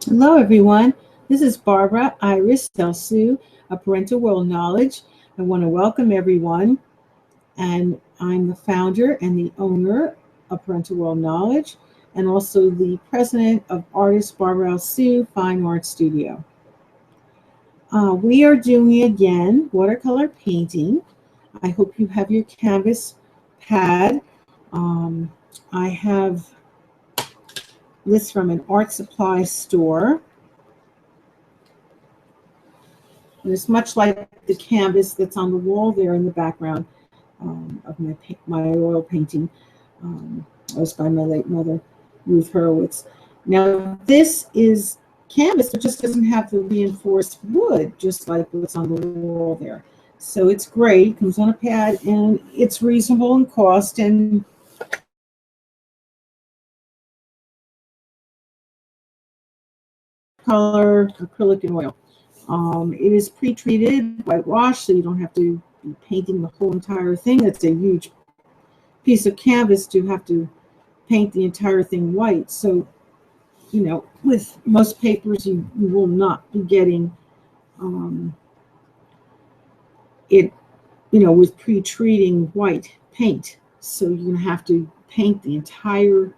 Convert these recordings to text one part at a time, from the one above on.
Hello, everyone. This is Barbara Iris Sue of Parental World Knowledge. I want to welcome everyone, and I'm the founder and the owner of Parental World Knowledge, and also the president of Artist Barbara Sue Fine Art Studio. We are doing again watercolor painting. I hope you have your canvas pad. Um, I have this from an art supply store. And it's much like the canvas that's on the wall there in the background of my oil painting. It was by my late mother, Ruth Hurwitz. Now, this is canvas that just doesn't have the reinforced wood, just like what's on the wall there. So it's great. It comes on a pad, and it's reasonable in cost. And color, acrylic, and oil. It is pre-treated, whitewashed, so you don't have to be painting the whole entire thing. That's a huge piece of canvas to have to paint the entire thing white. So, with most papers, you will not be getting it, with pre-treating white paint. So you're going to have to paint the entire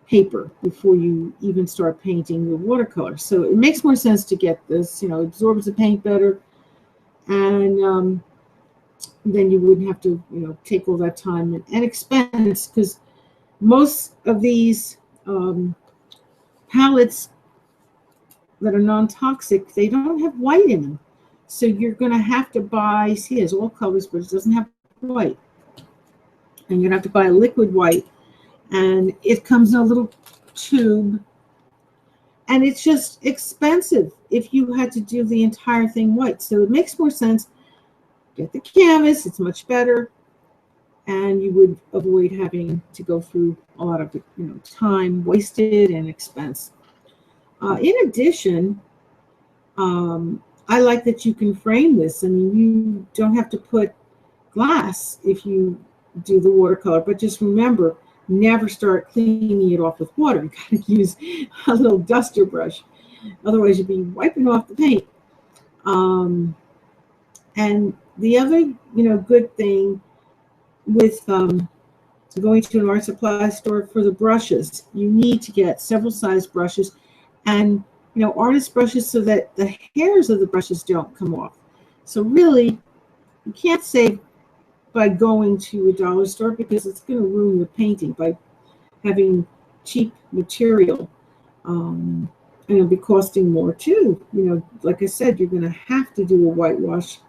paper before you even start painting your watercolor. So it makes more sense to get this, absorbs the paint better, and then you wouldn't have to, take all that time and expense, because most of these palettes that are non-toxic, they don't have white in them. So you're going to have to buy, see, it has all colors, but it doesn't have white. And you're going to have to buy a liquid white. And it comes in a little tube. And it's just expensive if you had to do the entire thing white. So it makes more sense. Get the canvas. It's much better. And you would avoid having to go through a lot of time wasted and expense. In addition, I like that you can frame this. I mean, you don't have to put glass if you do the watercolor, but just remember, never start cleaning it off with water. You got to use a little duster brush. Otherwise, you'll be wiping off the paint. And the other, good thing with going to an art supply store for the brushes, you need to get several size brushes and artist brushes so that the hairs of the brushes don't come off. So really, you can't save by going to a dollar store, because it's going to ruin your painting by having cheap material. And it'll be costing more too. Like I said, you're going to have to do a whitewash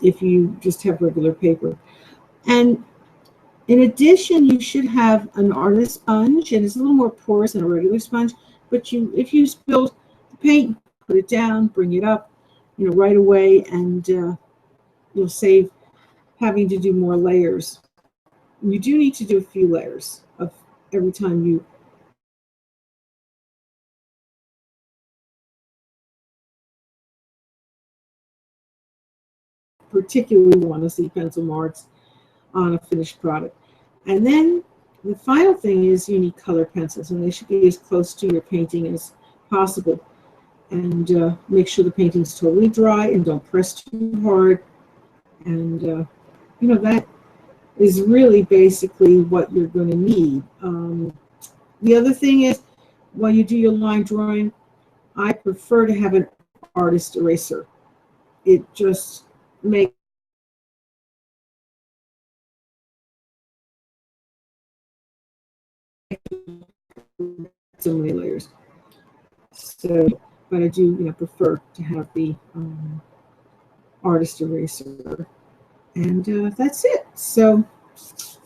if you just have regular paper. And in addition, you should have an artist sponge, and it's a little more porous than a regular sponge. But if you spilled the paint, put it down, bring it up, right away, and you'll save having to do more layers. You do need to do a few layers of every time you particularly want to see pencil marks on a finished product. And then the final thing is you need color pencils, and they should be as close to your painting as possible. And make sure the painting's totally dry, and don't press too hard. And that is really basically what you're going to need. The other thing is, while you do your line drawing, I prefer to have an artist eraser. It just makes so many layers. So, but I do, prefer to have the artist eraser. And that's it. So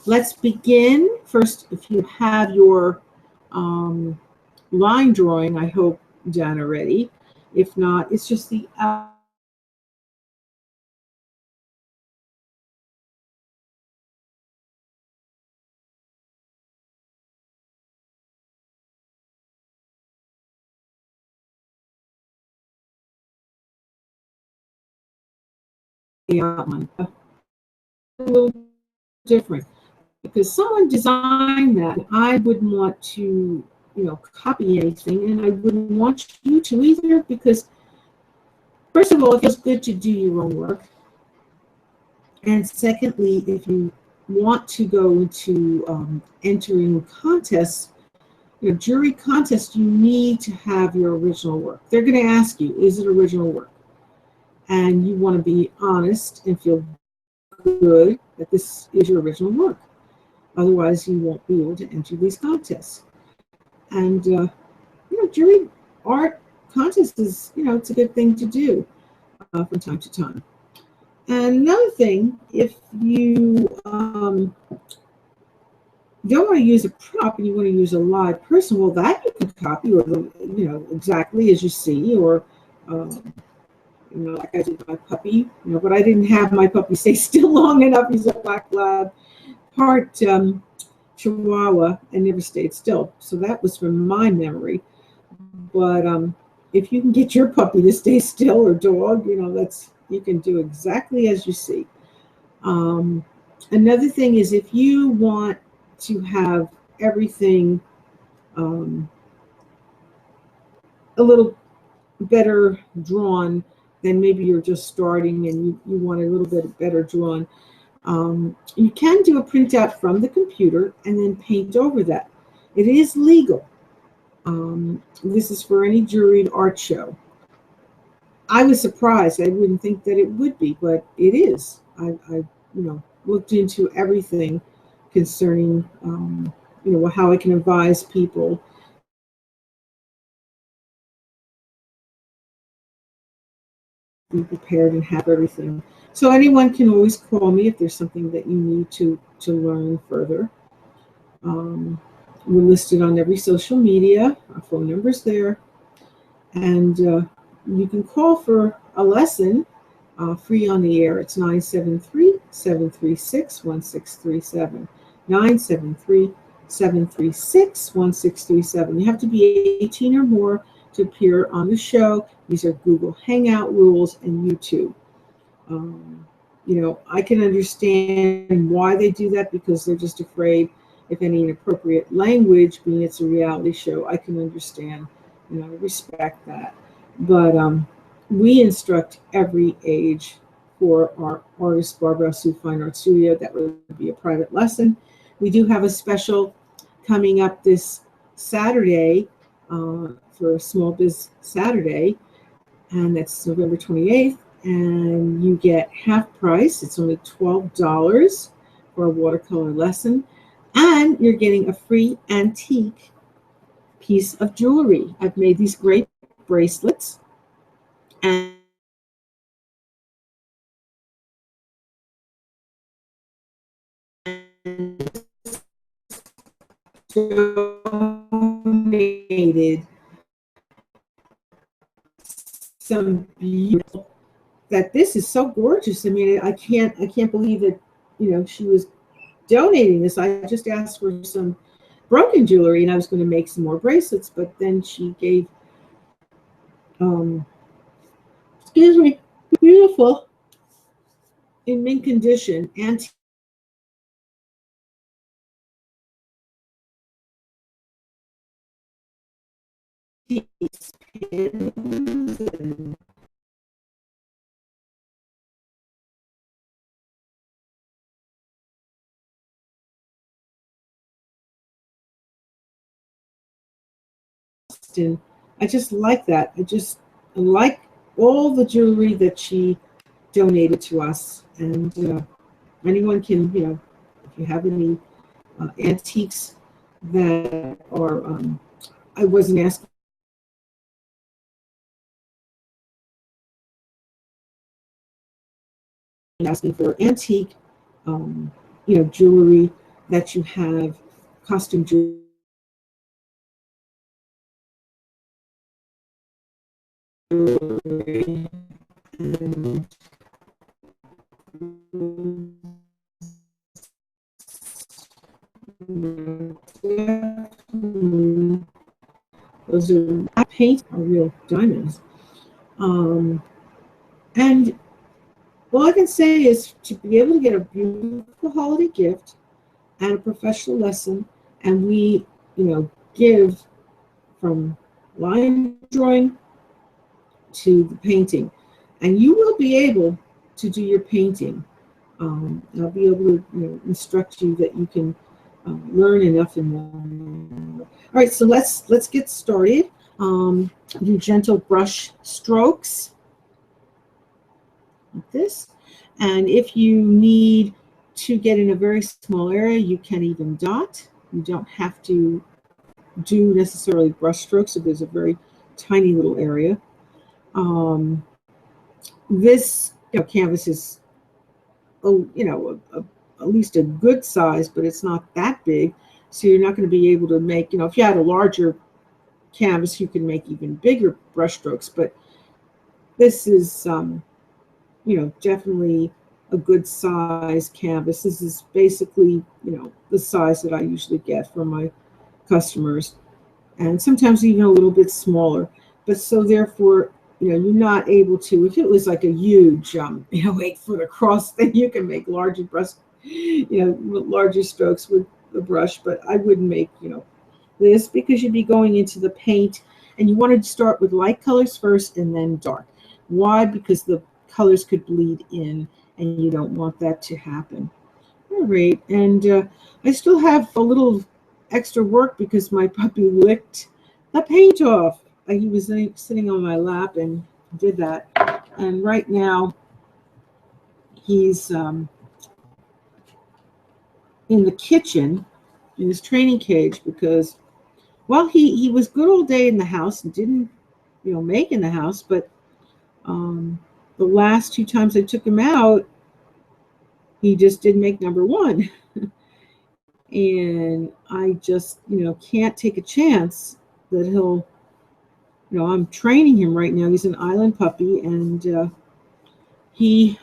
let's begin. First, if you have your line drawing, I hope, done already. If not, it's just the outline. A little different, because someone designed that. I wouldn't want to copy anything, and I wouldn't want you to either, because first of all, it feels good to do your own work. And secondly, if you want to go into entering contests, jury contests, you need to have your original work. They're going to ask you, is it original work? And you want to be honest and feel good that this is your original work. Otherwise, you won't be able to enter these contests. And, jury art contest is, it's a good thing to do from time to time. And another thing, if you don't want to use a prop and you want to use a live person, well, that you can copy, or exactly as you see, or like I did my puppy, but I didn't have my puppy stay still long enough. He's a black lab, part Chihuahua, and never stayed still. So that was from my memory. But if you can get your puppy to stay still, or dog, you can do exactly as you see. Another thing is, if you want to have everything a little better drawn, then maybe you're just starting and you want a little bit better drawn, you can do a printout from the computer and then paint over that. It is legal. This is for any juried art show. I was surprised. I wouldn't think that it would be, but it is. I looked into everything concerning, how I can advise people. Be prepared and have everything. So anyone can always call me if there's something that you need to learn further. We're listed on every social media. Our phone number's there. And you can call for a lesson free on the air. It's 973-736-1637. 973-736-1637. You have to be 18 or more to appear on the show. These are Google Hangout rules and YouTube. I can understand why they do that, because they're just afraid if any inappropriate language, being it's a reality show. I can understand, respect that. But we instruct every age for our artist, Barbara Sue Fine Art Studio. That would be a private lesson. We do have a special coming up this Saturday for a Small Biz Saturday, and that's November 28th. And you get half price. It's only $12 for a watercolor lesson. And you're getting a free antique piece of jewelry. I've made these great bracelets. And donated some beautiful, that this is so gorgeous. I mean, I can't believe that, she was donating this. I just asked for some broken jewelry, and I was going to make some more bracelets, but then she gave, excuse me, beautiful, in mint condition, antique pins and I just like that. I like all the jewelry that she donated to us. And anyone can, if you have any antiques that are, I wasn't asking for antique, jewelry that you have, costume jewelry. Those are paint are real diamonds. And all I can say is to be able to get a beautiful holiday gift and a professional lesson, and we, give from line drawing to the painting. And you will be able to do your painting. I'll be able to instruct you that you can learn enough in 1 hour. All right, so let's get started. Do gentle brush strokes like this. And if you need to get in a very small area, you can even dot. You don't have to do necessarily brush strokes if there's a very tiny little area. This canvas is at least a good size, but it's not that big, so you're not going to be able to make, if you had a larger canvas, you can make even bigger brush strokes, but this is definitely a good size canvas. This is basically the size that I usually get from my customers, and sometimes even a little bit smaller. But so therefore, you're not able to, if it was like a huge 8-foot across thing, you can make larger brush, larger strokes with the brush, but I wouldn't make this, because you'd be going into the paint and you wanted to start with light colors first and then dark. Why? Because the colors could bleed in and you don't want that to happen. All right, and I still have a little extra work because my puppy licked the paint off. He was sitting on my lap and did that, and right now he's in the kitchen in his training cage because, well, he was good all day in the house and didn't make in the house, but the last 2 times I took him out, he just didn't make number 1. And I just can't take a chance that he'll, I'm training him right now. He's an island puppy, and he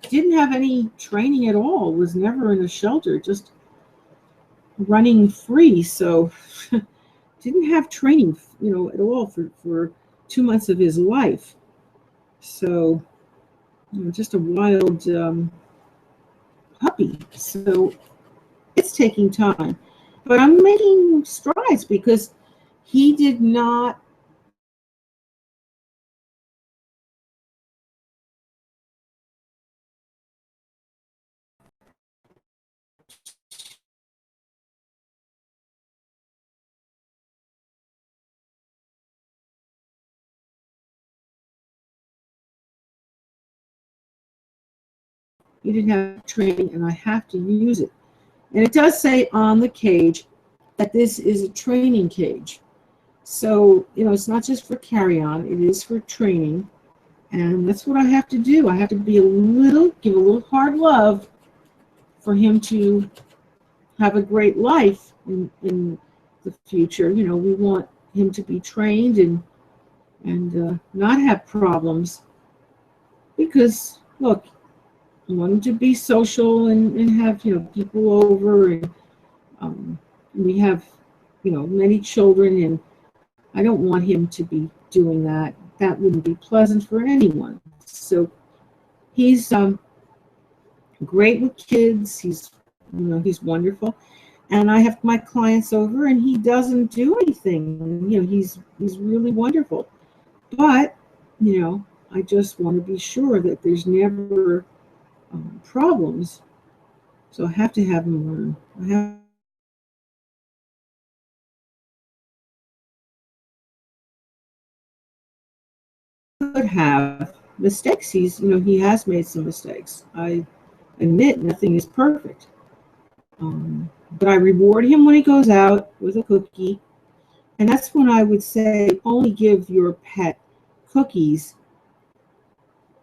didn't have any training at all, was never in a shelter, just running free. So didn't have training at all for 2 months of his life. So just a wild puppy. So it's taking time, but I'm making strides because he did not have training, and I have to use it. And it does say on the cage that this is a training cage. So, it's not just for carry-on, it is for training. And that's what I have to do. I have to give a little hard love for him to have a great life in the future. We want him to be trained and not have problems. Because, look, I want him to be social and have, people over. And we have, many children, and I don't want him to be doing that. That wouldn't be pleasant for anyone. So he's great with kids. He's wonderful. And I have my clients over, and he doesn't do anything. He's really wonderful. But, I just want to be sure that there's never problems. So I have to have him learn. I could have mistakes. He has made some mistakes. I admit nothing is perfect. But I reward him when he goes out with a cookie. And that's when I would say only give your pet cookies.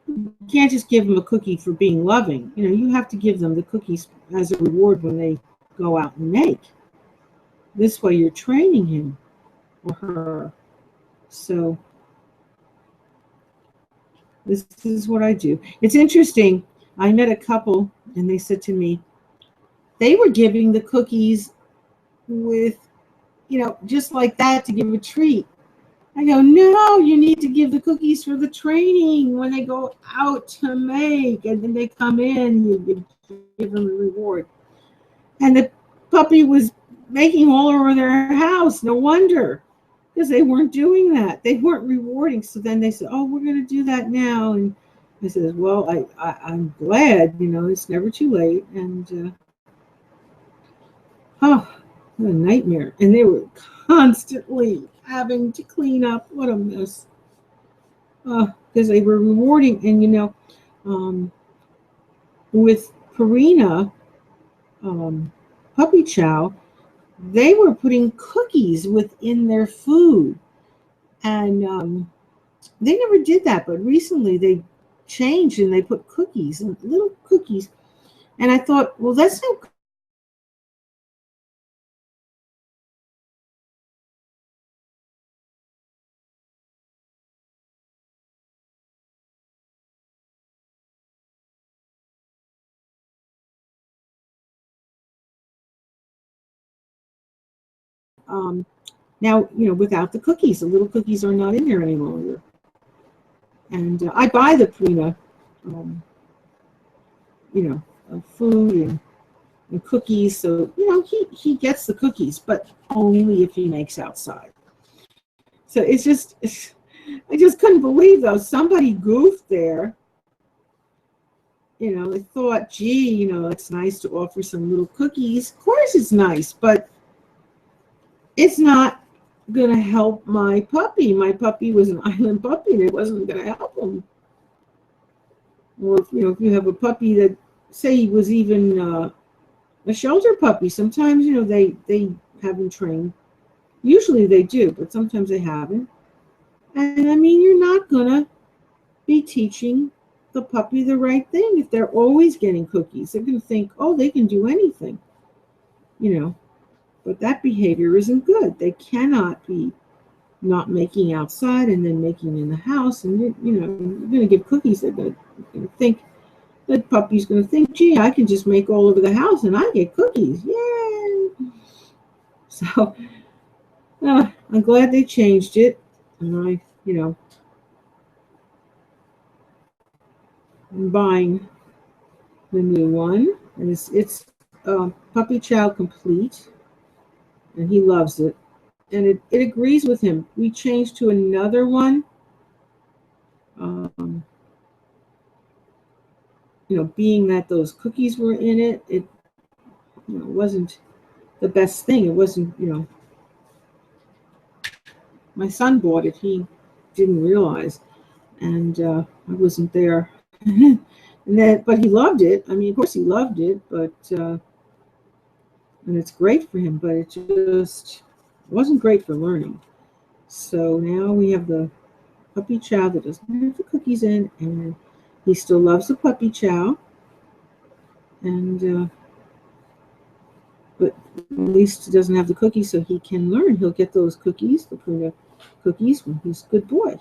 You can't just give them a cookie for being loving. You have to give them the cookies as a reward when they go out and make. This way you're training him or her. So this is what I do. It's interesting. I met a couple, and they said to me, they were giving the cookies with, just like that to give a treat. I go, no, you need to give the cookies for the training when they go out to make, and then they come in, you give them a reward. And the puppy was making all over their house. No wonder. because they weren't doing that. They weren't rewarding. So then they said, "Oh, we're going to do that now." And I said, "Well, I'm glad. It's never too late." And oh, what a nightmare! And they were constantly having to clean up. What a mess! Because they were rewarding, and um, with Purina Puppy Chow, they were putting cookies within their food, and they never did that, but recently they changed and they put cookies and little cookies. And I thought, well, that's not now, without the cookies. The little cookies are not in there any longer. And I buy the Purina, um, food and cookies. So, he gets the cookies, but only if he makes outside. So I just couldn't believe, though, somebody goofed there. They thought, gee, it's nice to offer some little cookies. Of course it's nice, but it's not going to help my puppy. My puppy was an island puppy, and it wasn't going to help him. Or, if you have a puppy that, say he was even a shelter puppy, sometimes, they haven't trained. Usually they do, but sometimes they haven't. And, I mean, you're not going to be teaching the puppy the right thing if they're always getting cookies. They're going to think, oh, they can do anything, you know. But that behavior isn't good. They cannot be not making outside and then making in the house. And you're going to give cookies. They're going to think, that puppy's going to think, gee, I can just make all over the house and I get cookies. Yay! So I'm glad they changed it. And I'm buying the new one. And it's Puppy Chow Complete. And he loves it. And it agrees with him. We changed to another one. Um, being that those cookies were in it, it wasn't the best thing. It wasn't, my son bought it. He didn't realize, and I wasn't there. But he loved it. I mean, of course he loved it, but and it's great for him. But it just wasn't great for learning. So now we have the puppy chow that doesn't have the cookies in, and he still loves the puppy chow. And but at least he doesn't have the cookies, so he can learn. He'll get those cookies, the Puna cookies, when he's a good boy.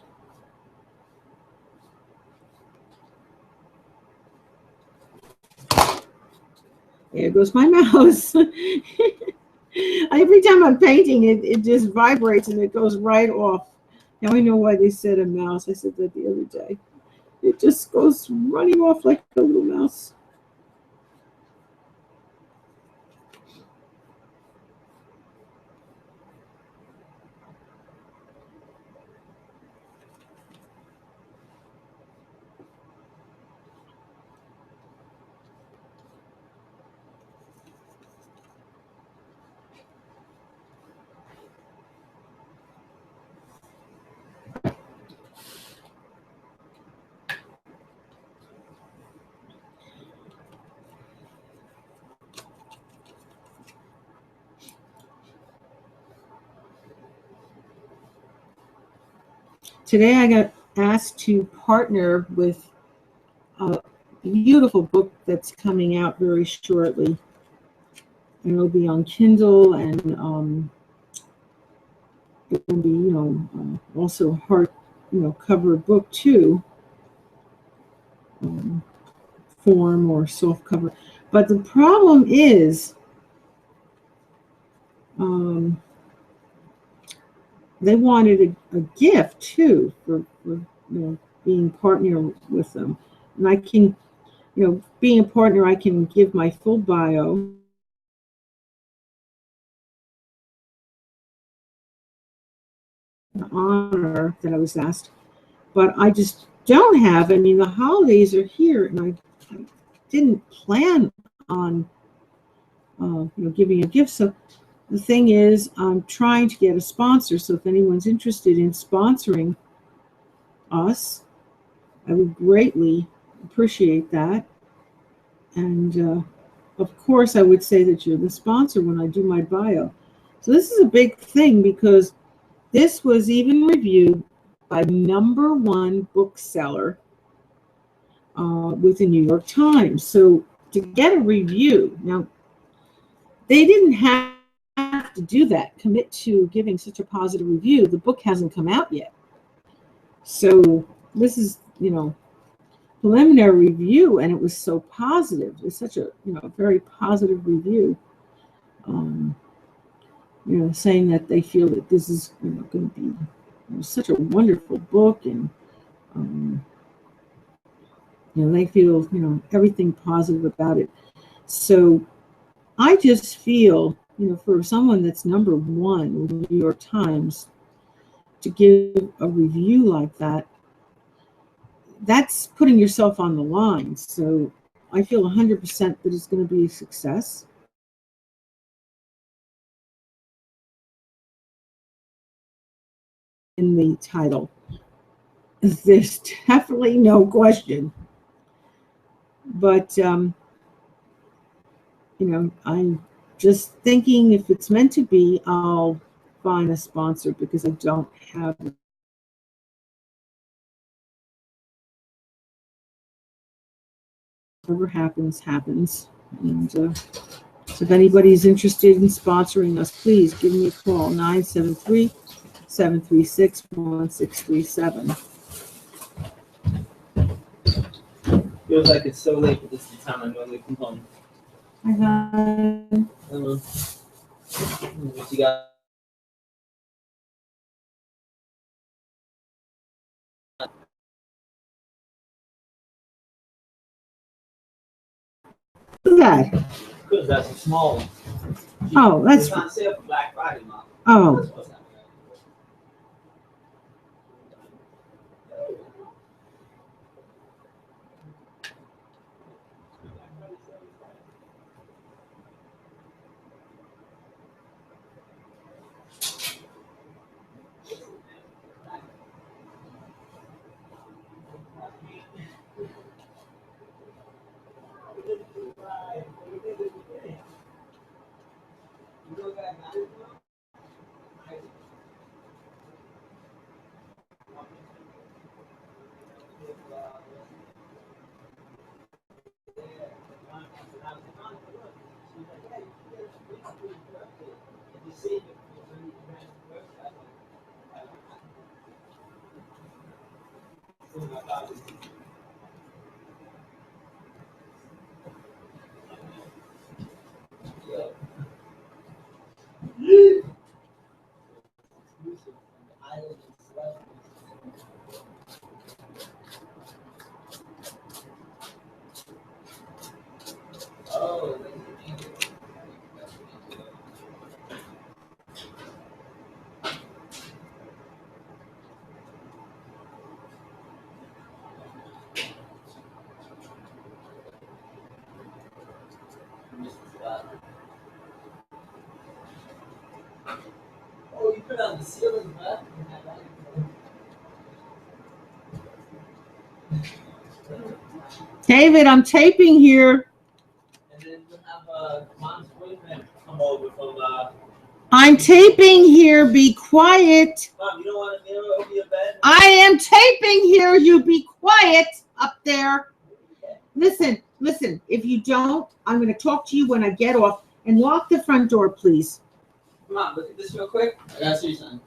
There goes my mouse. Every time I'm painting, it just vibrates and it goes right off. Now I know why they said a mouse. I said that the other day. It just goes running off like a little mouse. Today I got asked to partner with a beautiful book that's coming out very shortly. And it'll be on Kindle, and it will be, also hard, cover book too, form or soft cover. But the problem is, they wanted a gift too for being partner with them, and I can, being a partner, I can give my full bio. honor that I was asked, but I just don't have. I mean, the holidays are here, and I didn't plan on giving a gift. So the thing is, I'm trying to get a sponsor. So if anyone's interested in sponsoring us, I would greatly appreciate that. And of course, I would say that you're the sponsor when I do my bio. So this is a big thing because this was even reviewed by #1 bookseller with the New York Times. So to get a review, now they didn't have to do that, commit to giving such a positive review. The book hasn't come out yet. So this is, preliminary review, and it was so positive. It was such a, very positive review. Saying that they feel that this is, going to be such a wonderful book, and they feel, everything positive about it. So I just feel, for someone that's #1 with the New York Times to give a review like that, that's putting yourself on the line. So I feel 100% that it's going to be a success. In the title, there's definitely no question. But, I'm just thinking if it's meant to be, I'll find a sponsor because I don't have it. Whatever happens, happens. And so if anybody's interested in sponsoring us, please give me a call, 973-736-1637. Feels like it's so late, but this is the time I normally come home. What you got? What's that? Because that's a small one. Oh, that's it's on sale for Black Friday, Mom. Oh. Oh, you put on the ceiling, huh? David, I'm taping here. And then we'll have Mom's boyfriend come over from. I'm taping here. Be quiet. Mom, you don't want a mirror over your bed? I am taping here. You be quiet up there. Listen. If you don't, I'm going to talk to you when I get off. And lock the front door, please. Mom, look at this real quick. I gotta see something.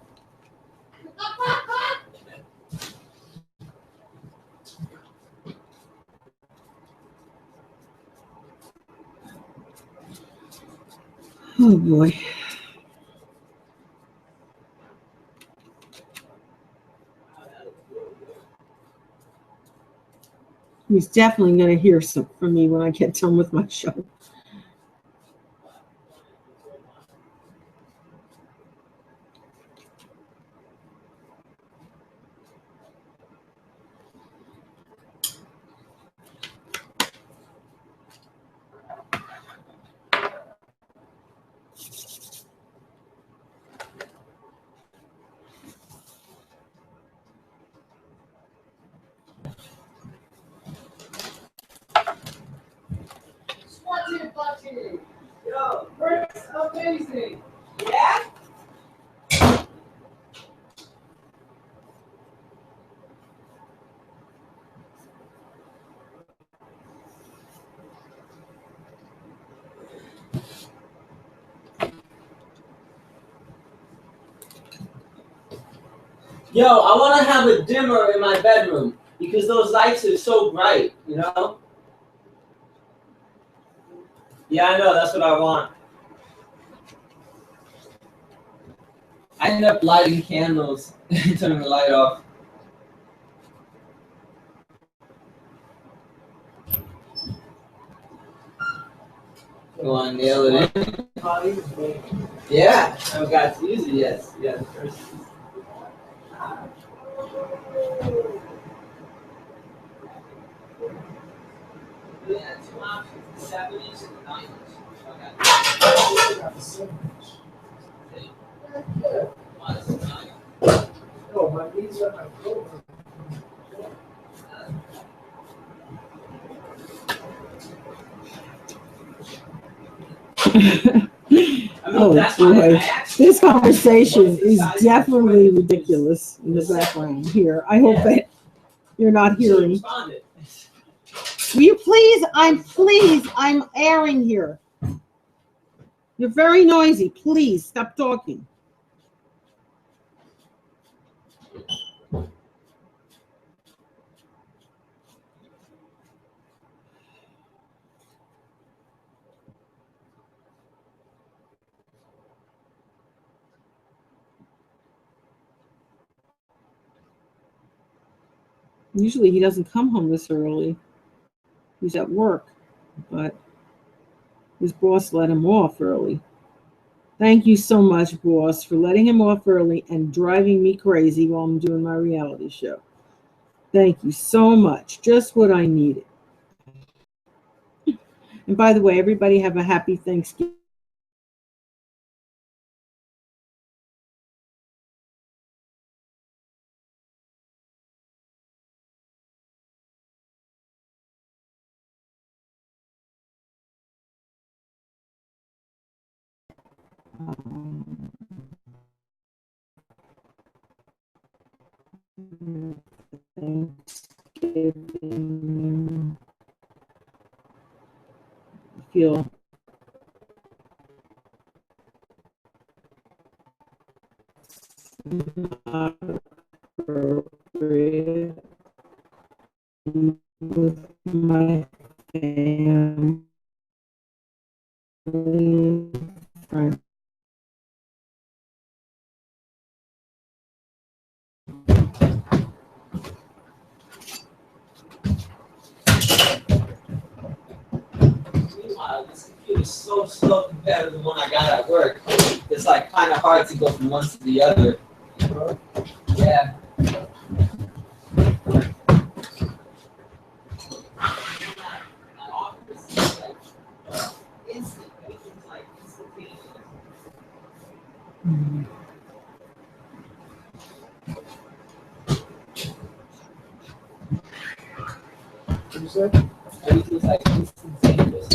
Oh, boy. He's definitely going to hear some from me when I get done with my show. amazing. Yeah? Yo, I want to have a dimmer in my bedroom because those lights are so bright, you know? Yeah, I know, that's what I want. I end up lighting candles and turning the light off. You want to nail it in? Yeah, I haven't got to use it yet. Yeah, the first. Yeah, 2 options, 7 inch and 9 inch. No, my knees are my floor. Oh boy, this conversation is definitely ridiculous in the background here. I hope that you're not hearing. Will you please? I'm airing here. You're very noisy. Please stop talking. Usually he doesn't come home this early. He's at work, but his boss let him off early. Thank you so much, boss, for letting him off early and driving me crazy while I'm doing my reality show. Thank you so much. Just what I needed. And by the way, everybody have a happy Thanksgiving. Thanksgiving. Feel not appropriate with my family, friends. Meanwhile, this computer is so slow compared to the one I got at work. It's like kind of hard to go from one to the other. Yeah. My office is like instant. Everything's like instantaneous. What you say? Everything's like instantaneous.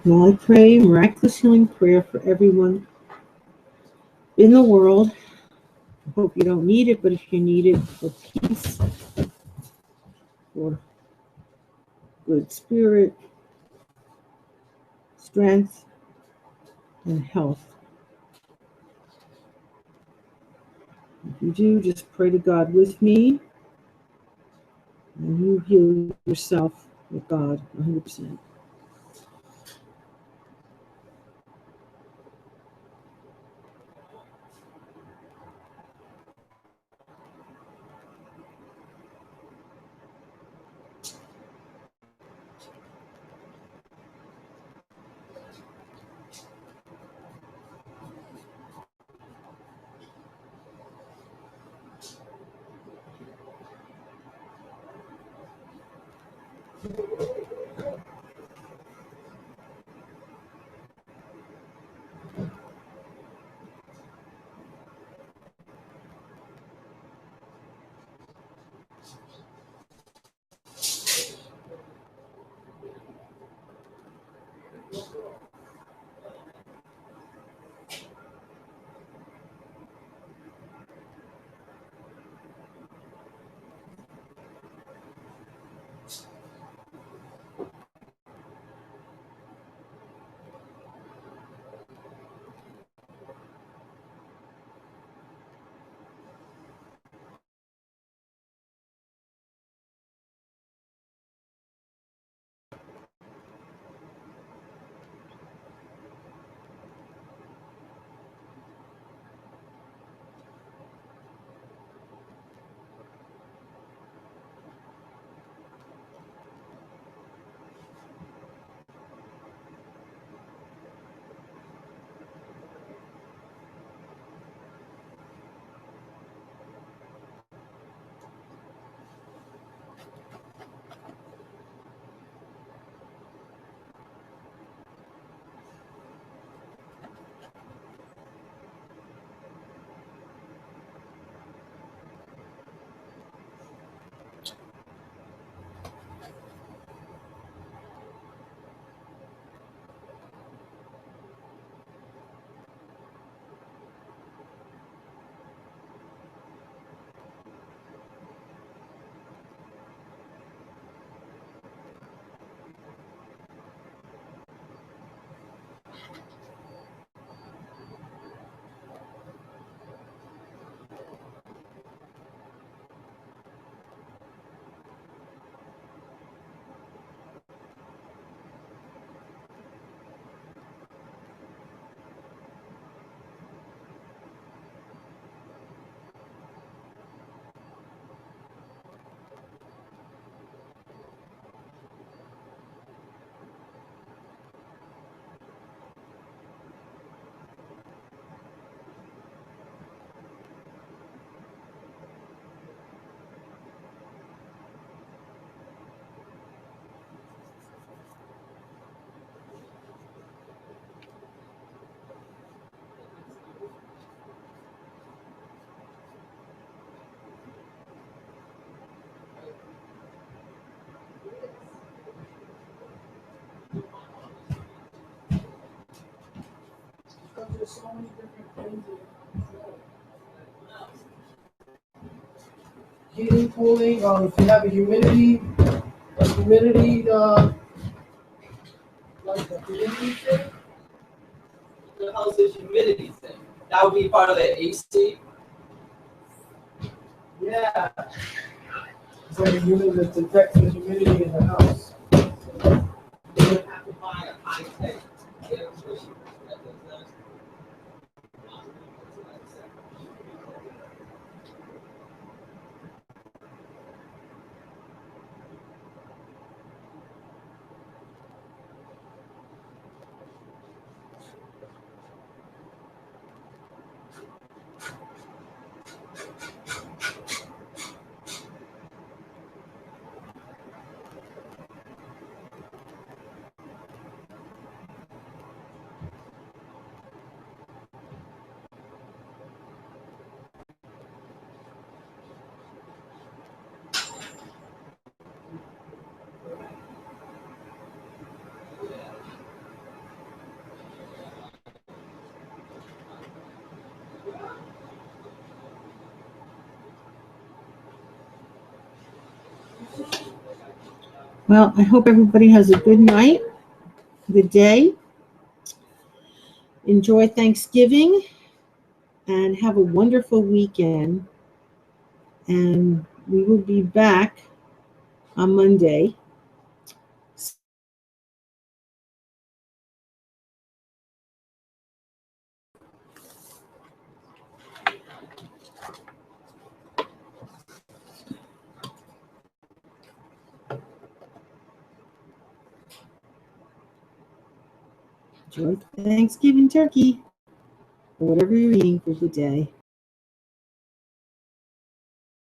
Now I pray miraculous healing prayer for everyone in the world. I hope you don't need it, but if you need it, for peace, for good spirit, strength, and health. If you do, just pray to God with me, and you heal yourself with God 100%. Because there's so many different things in heating, cooling, if you have a humidity, like the humidity thing. The hell's this humidity thing? That would be part of the AC. Yeah. It's like a unit that detects the humidity in the house. You would have to buy a high-tech air conditioner that does that. Well, I hope everybody has a good night, good day. Enjoy Thanksgiving and have a wonderful weekend. And we will be back on Monday. Enjoy Thanksgiving turkey or whatever you're eating for the day.